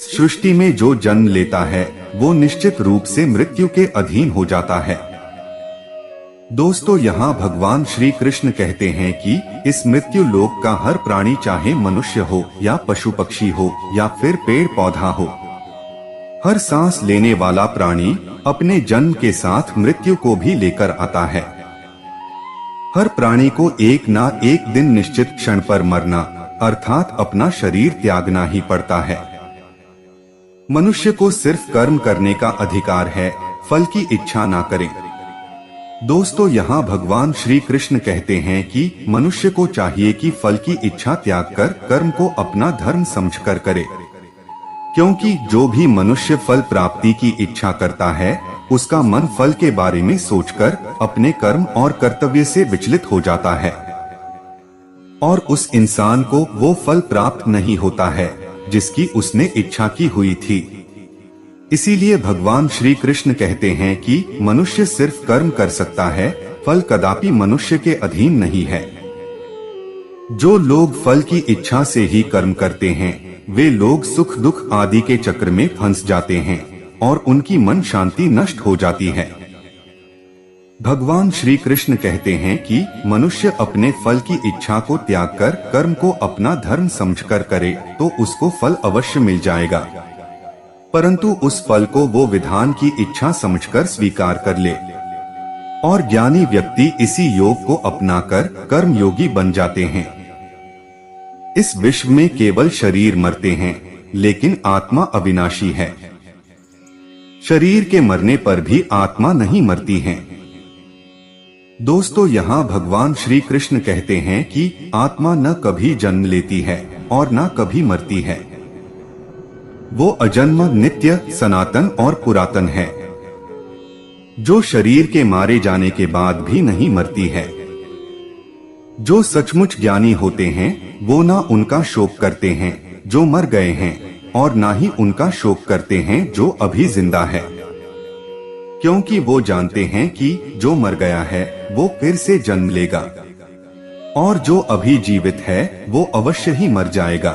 इस सृष्टि में जो जन्म लेता है वो निश्चित रूप से मृत्यु के अधीन हो जाता है। दोस्तों, यहाँ भगवान श्री कृष्ण कहते हैं कि इस मृत्यु लोक का हर प्राणी, चाहे मनुष्य हो या पशु पक्षी हो या फिर पेड़ पौधा हो, हर सांस लेने वाला प्राणी अपने जन्म के साथ मृत्यु को भी लेकर आता है। हर प्राणी को एक ना एक दिन निश्चित क्षण पर मरना अर्थात अपना शरीर त्यागना ही पड़ता है। मनुष्य को सिर्फ कर्म करने का अधिकार है, फल की इच्छा ना करें। दोस्तों, यहाँ भगवान श्री कृष्ण कहते हैं कि मनुष्य को चाहिए कि फल की इच्छा त्याग कर कर्म को अपना धर्म समझकर करे, क्योंकि जो भी मनुष्य फल प्राप्ति की इच्छा करता है उसका मन फल के बारे में सोचकर अपने कर्म और कर्तव्य से विचलित हो जाता है और उस इंसान को वो फल प्राप्त नहीं होता है जिसकी उसने इच्छा की हुई थी। इसीलिए भगवान श्री कृष्ण कहते हैं कि मनुष्य सिर्फ कर्म कर सकता है, फल कदापि मनुष्य के अधीन नहीं है। जो लोग फल की इच्छा से ही कर्म करते हैं वे लोग सुख दुख आदि के चक्र में फंस जाते हैं और उनकी मन शांति नष्ट हो जाती है। भगवान श्री कृष्ण कहते हैं कि मनुष्य अपने फल की इच्छा को त्याग कर कर्म को अपना धर्म समझकर करे तो उसको फल अवश्य मिल जाएगा, परंतु उस फल को वो विधान की इच्छा समझकर स्वीकार कर ले। और ज्ञानी व्यक्ति इसी योग को अपनाकर कर्म योगी बन जाते हैं। इस विश्व में केवल शरीर मरते हैं, लेकिन आत्मा अविनाशी है। शरीर के मरने पर भी आत्मा नहीं मरती है। दोस्तों, यहाँ भगवान श्री कृष्ण कहते हैं कि आत्मा न कभी जन्म लेती है और न कभी मरती है। वो अजन्म, नित्य, सनातन और पुरातन है, जो शरीर के मारे जाने के बाद भी नहीं मरती है। जो सचमुच ज्ञानी होते हैं वो ना उनका शोक करते हैं जो मर गए हैं और ना ही उनका शोक करते हैं जो अभी जिंदा है, क्योंकि वो जानते हैं कि जो मर गया है वो फिर से जन्म लेगा और जो अभी जीवित है वो अवश्य ही मर जाएगा।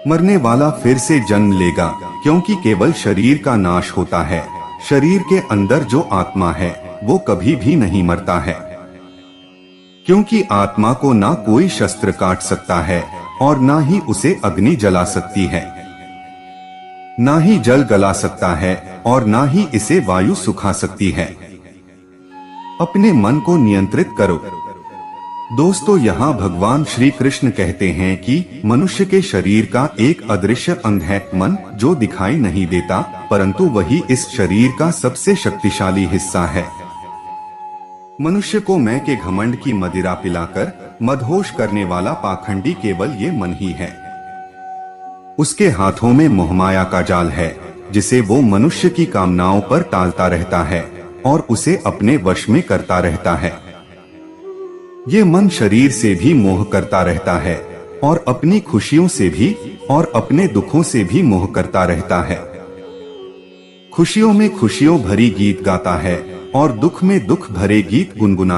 मरने वाला फिर से जन्म लेगा, क्योंकि केवल शरीर का नाश होता है। शरीर के अंदर जो आत्मा है वो कभी भी नहीं मरता है, क्योंकि आत्मा को ना कोई शस्त्र काट सकता है और ना ही उसे अग्नि जला सकती है, ना ही जल गला सकता है और ना ही इसे वायु सुखा सकती है। अपने मन को नियंत्रित करो। दोस्तों, यहाँ भगवान श्री कृष्ण कहते हैं कि मनुष्य के शरीर का एक अदृश्य अंग है मन, जो दिखाई नहीं देता, परंतु वही इस शरीर का सबसे शक्तिशाली हिस्सा है। मनुष्य को मैं के घमंड की मदिरा पिलाकर मदहोश करने वाला पाखंडी केवल ये मन ही है। उसके हाथों में मोहमाया का जाल है जिसे वो मनुष्य की कामनाओं पर टालता रहता है और उसे अपने वश में करता रहता है। ये मन शरीर से भी मोह करता रहता है और अपनी खुशियों से भी और अपने दुखों से भी मोह करता रहता है। खुशियों में खुशियों भरी गीत गाता है और दुख में दुख भरे गीत गुनगुनाता